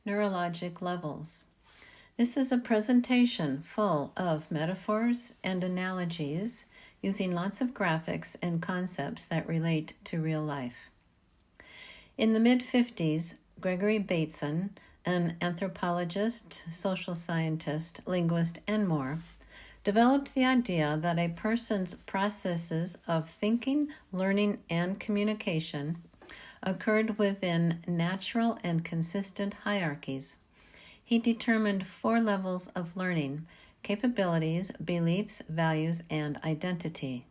Neurologic levels. This is a presentation full of metaphors and analogies using lots of graphics and concepts that relate to real life. In the mid-50s, Gregory Bateson, an anthropologist, social scientist, linguist, and more, developed the idea that a person's processes of thinking, learning, and communication occurred within natural and consistent hierarchies. He determined 4 levels of learning: capabilities, beliefs, values, and identity.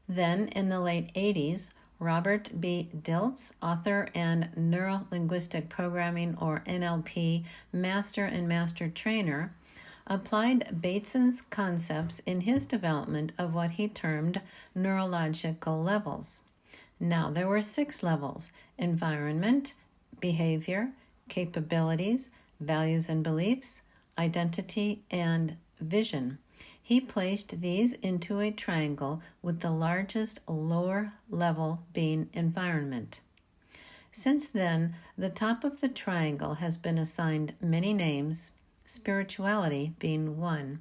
Then, in the late 80s, Robert B. Dilts, author and Neuro-Linguistic Programming or NLP master and master trainer, applied Bateson's concepts in his development of what he termed neurological levels. Now there were 6 levels: environment, behavior, capabilities, values and beliefs, identity, and vision. He placed these into a triangle with the largest lower level being environment. Since then, the top of the triangle has been assigned many names, spirituality being one.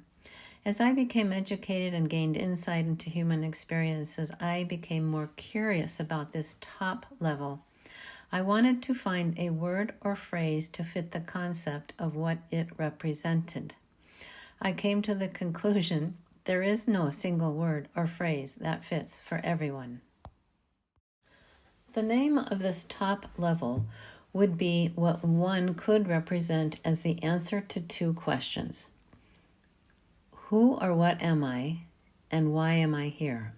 As I became educated and gained insight into human experiences, I became more curious about this top level. I wanted to find a word or phrase to fit the concept of what it represented. I came to the conclusion there is no single word or phrase that fits for everyone. The name of this top level would be what one could represent as the answer to 2 questions. Who or what am I, and why am I here?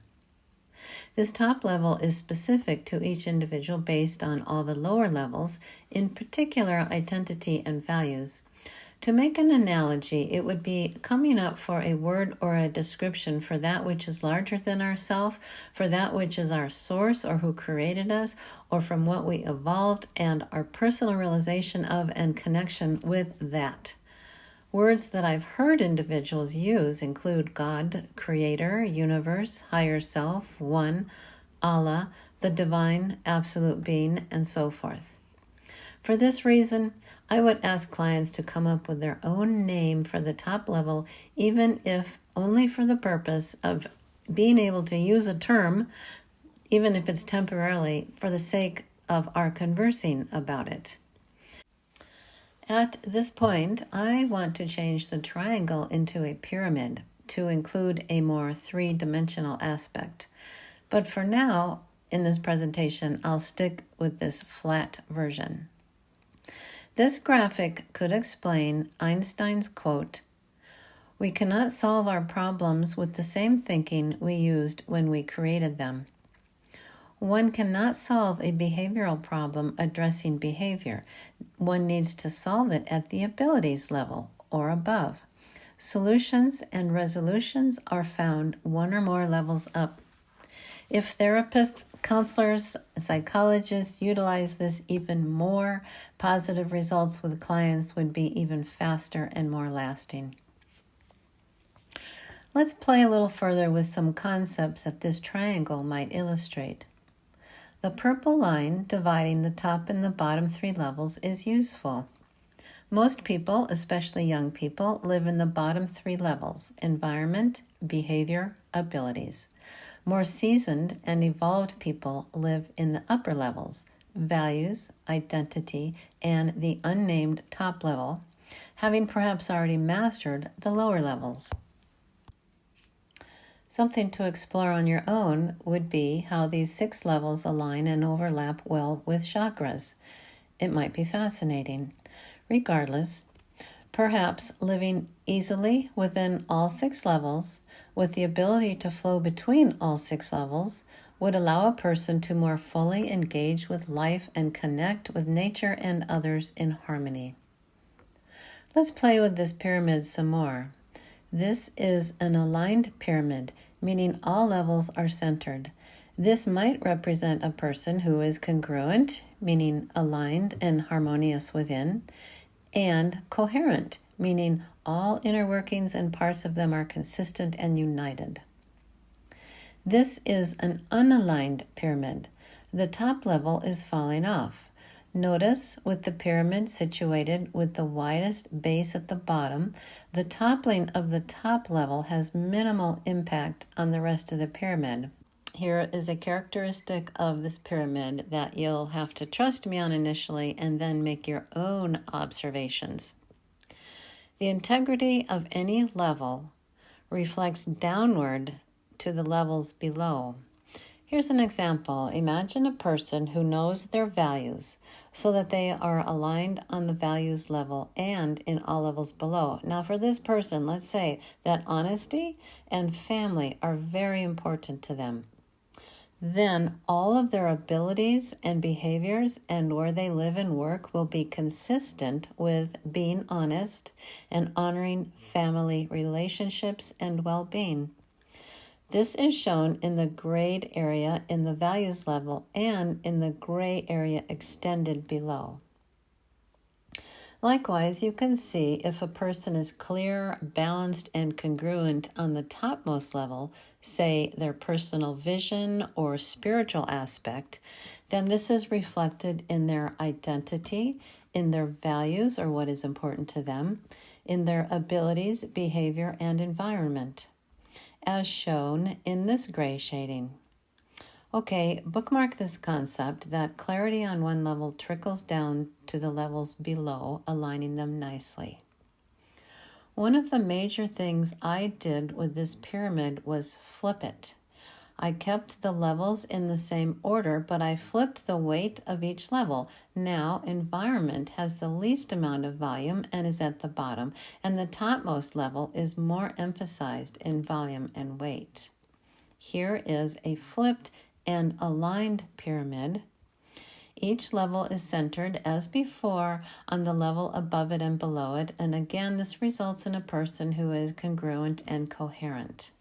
This top level is specific to each individual based on all the lower levels, in particular identity and values. To make an analogy, it would be coming up for a word or a description for that which is larger than ourselves, for that which is our source or who created us, or from what we evolved, and our personal realization of and connection with that. Words that I've heard individuals use include God, Creator, Universe, Higher Self, One, Allah, the Divine, Absolute Being, and so forth. For this reason, I would ask clients to come up with their own name for the top level, even if only for the purpose of being able to use a term, even if it's temporarily, for the sake of our conversing about it. At this point, I want to change the triangle into a pyramid to include a more 3-dimensional aspect. But for now, in this presentation, I'll stick with this flat version. This graphic could explain Einstein's quote, "We cannot solve our problems with the same thinking we used when we created them." One cannot solve a behavioral problem addressing behavior. One needs to solve it at the abilities level or above. Solutions and resolutions are found 1 or more levels up. If therapists, counselors, psychologists utilize this even more, positive results with clients would be even faster and more lasting. Let's play a little further with some concepts that this triangle might illustrate. The purple line dividing the top and the bottom 3 levels is useful. Most people, especially young people, live in the bottom 3 levels: environment, behavior, abilities. More seasoned and evolved people live in the upper levels: values, identity, and the unnamed top level, having perhaps already mastered the lower levels. Something to explore on your own would be how these 6 levels align and overlap well with chakras. It might be fascinating. Regardless, perhaps living easily within all 6 levels, with the ability to flow between all 6 levels, would allow a person to more fully engage with life and connect with nature and others in harmony. Let's play with this pyramid some more. This is an aligned pyramid, meaning all levels are centered. This might represent a person who is congruent, meaning aligned and harmonious within, and coherent, meaning all inner workings and parts of them are consistent and united. This is an unaligned pyramid. The top level is falling off. Notice with the pyramid situated with the widest base at the bottom, the toppling of the top level has minimal impact on the rest of the pyramid. Here is a characteristic of this pyramid that you'll have to trust me on initially and then make your own observations. The integrity of any level reflects downward to the levels below. Here's an example. Imagine a person who knows their values so that they are aligned on the values level and in all levels below. Now, for this person, let's say that honesty and family are very important to them. Then all of their abilities and behaviors and where they live and work will be consistent with being honest and honoring family relationships and well-being. This is shown in the grayed area in the values level and in the gray area extended below. Likewise, you can see if a person is clear, balanced, and congruent on the topmost level, say their personal vision or spiritual aspect, then this is reflected in their identity, in their values or what is important to them, in their abilities, behavior, and environment, as shown in this gray shading. Okay, bookmark this concept that clarity on one level trickles down to the levels below, aligning them nicely. One of the major things I did with this pyramid was flip it. I kept the levels in the same order, but I flipped the weight of each level. Now, environment has the least amount of volume and is at the bottom, and the topmost level is more emphasized in volume and weight. Here is a flipped and aligned pyramid. Each level is centered, as before, on the level above it and below it, and again, this results in a person who is congruent and coherent.